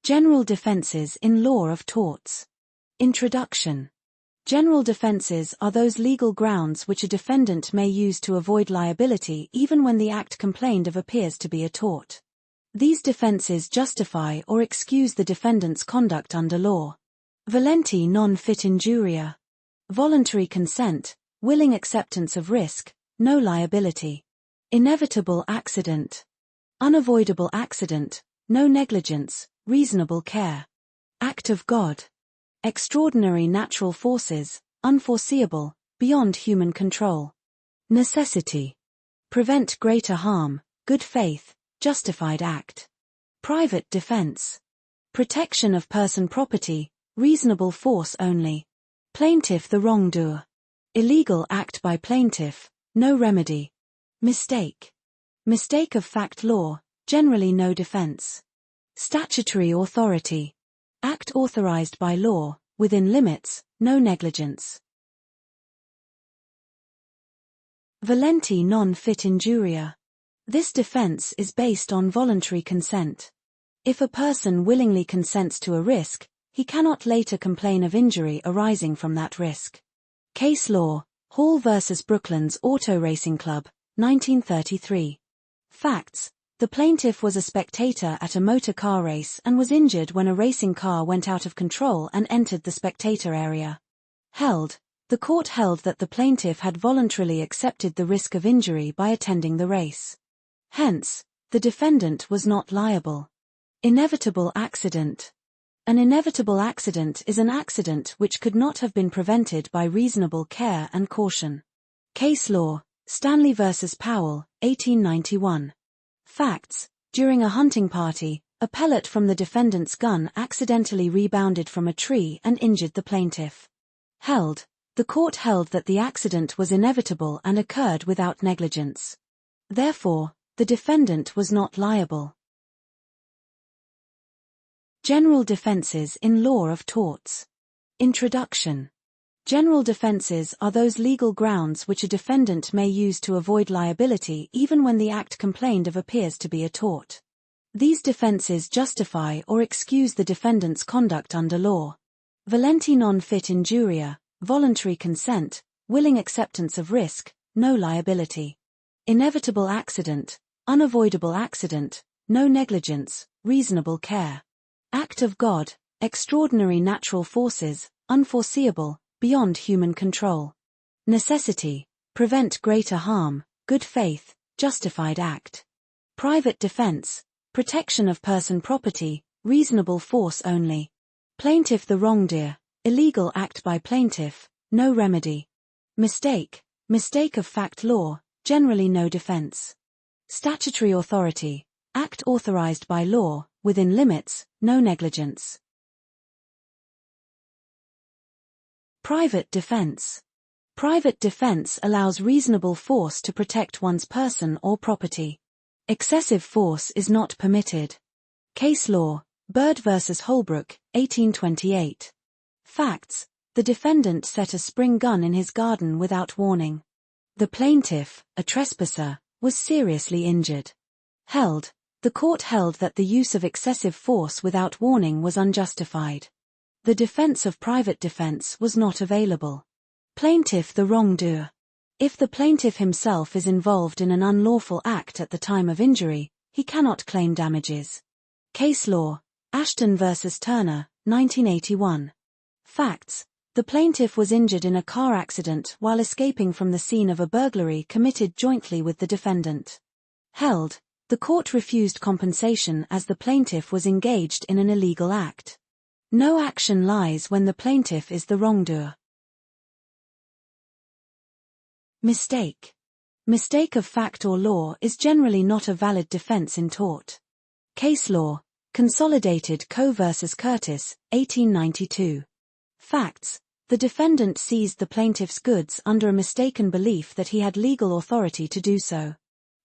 General defenses in law of torts. Introduction. General defenses are those legal grounds which a defendant may use to avoid liability even when the act complained of appears to be a tort. These defenses justify or excuse the defendant's conduct under law. Volenti non fit injuria. Voluntary consent, willing acceptance of risk, no liability. Inevitable accident. Unavoidable accident, no negligence, reasonable care. Act of God. Extraordinary natural forces, unforeseeable, beyond human control. Necessity. Prevent greater harm, good faith, justified act. Private defense. Protection of person property, reasonable force only. Plaintiff the wrongdoer. Illegal act by plaintiff, no remedy. Mistake. Mistake of fact law, generally no defense. Statutory authority. Act authorized by law, within limits, no negligence. Volenti non fit injuria. This defense is based on voluntary consent. If a person willingly consents to a risk, he cannot later complain of injury arising from that risk. Case law, Hall v. Brooklands Auto Racing Club, 1933. Facts. The plaintiff was a spectator at a motor car race and was injured when a racing car went out of control and entered the spectator area. Held. The court held that the plaintiff had voluntarily accepted the risk of injury by attending the race. Hence, the defendant was not liable. Inevitable accident. An inevitable accident is an accident which could not have been prevented by reasonable care and caution. Case law, Stanley v. Powell, 1891. Facts. During a hunting party, a pellet from the defendant's gun accidentally rebounded from a tree and injured the plaintiff. Held. The court held that the accident was inevitable and occurred without negligence. Therefore, the defendant was not liable. General defenses in law of torts. Introduction. General defenses are those legal grounds which a defendant may use to avoid liability even when the act complained of appears to be a tort. These defenses justify or excuse the defendant's conduct under law. Volenti non fit injuria, voluntary consent, willing acceptance of risk, no liability. Inevitable accident, unavoidable accident, no negligence, reasonable care. Act of God, extraordinary natural forces, unforeseeable, beyond human control. Necessity, prevent greater harm, good faith, justified act. Private defense, protection of person property, reasonable force only. Plaintiff the wrongdoer, illegal act by plaintiff, no remedy. Mistake, mistake of fact law, generally no defense. Statutory authority, act authorized by law, within limits, no negligence. Private defense. Private defense allows reasonable force to protect one's person or property. Excessive force is not permitted. Case law, Bird v. Holbrook, 1828. Facts. The defendant set a spring gun in his garden without warning. The plaintiff, a trespasser, was seriously injured. Held. The court held that the use of excessive force without warning was unjustified. The defense of private defense was not available. Plaintiff the wrongdoer. If the plaintiff himself is involved in an unlawful act at the time of injury, he cannot claim damages. Case law, Ashton v. Turner, 1981. Facts. The plaintiff was injured in a car accident while escaping from the scene of a burglary committed jointly with the defendant. Held. The court refused compensation as the plaintiff was engaged in an illegal act. No action lies when the plaintiff is the wrongdoer. Mistake. Mistake of fact or law is generally not a valid defense in tort. Case law, Consolidated Co. v. Curtis, 1892. Facts. The defendant seized the plaintiff's goods under a mistaken belief that he had legal authority to do so.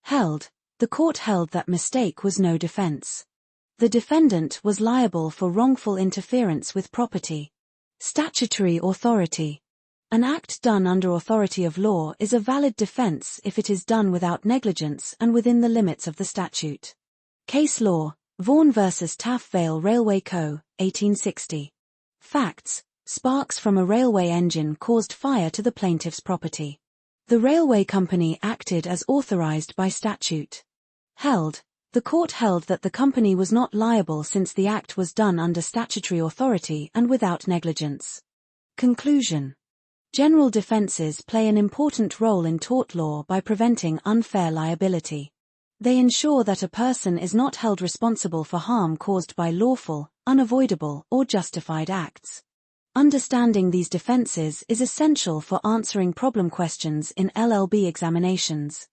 Held. The court held that mistake was no defense. The defendant was liable for wrongful interference with property. Statutory authority. An act done under authority of law is a valid defense if it is done without negligence and within the limits of the statute. Case law, Vaughan v. Taff Vale Railway Co., 1860. Facts: sparks from a railway engine caused fire to the plaintiff's property. The railway company acted as authorized by statute. Held: the court held that the company was not liable since the act was done under statutory authority and without negligence. Conclusion: general defenses play an important role in tort law by preventing unfair liability. They ensure that a person is not held responsible for harm caused by lawful, unavoidable, or justified acts. Understanding these defenses is essential for answering problem questions in LLB examinations.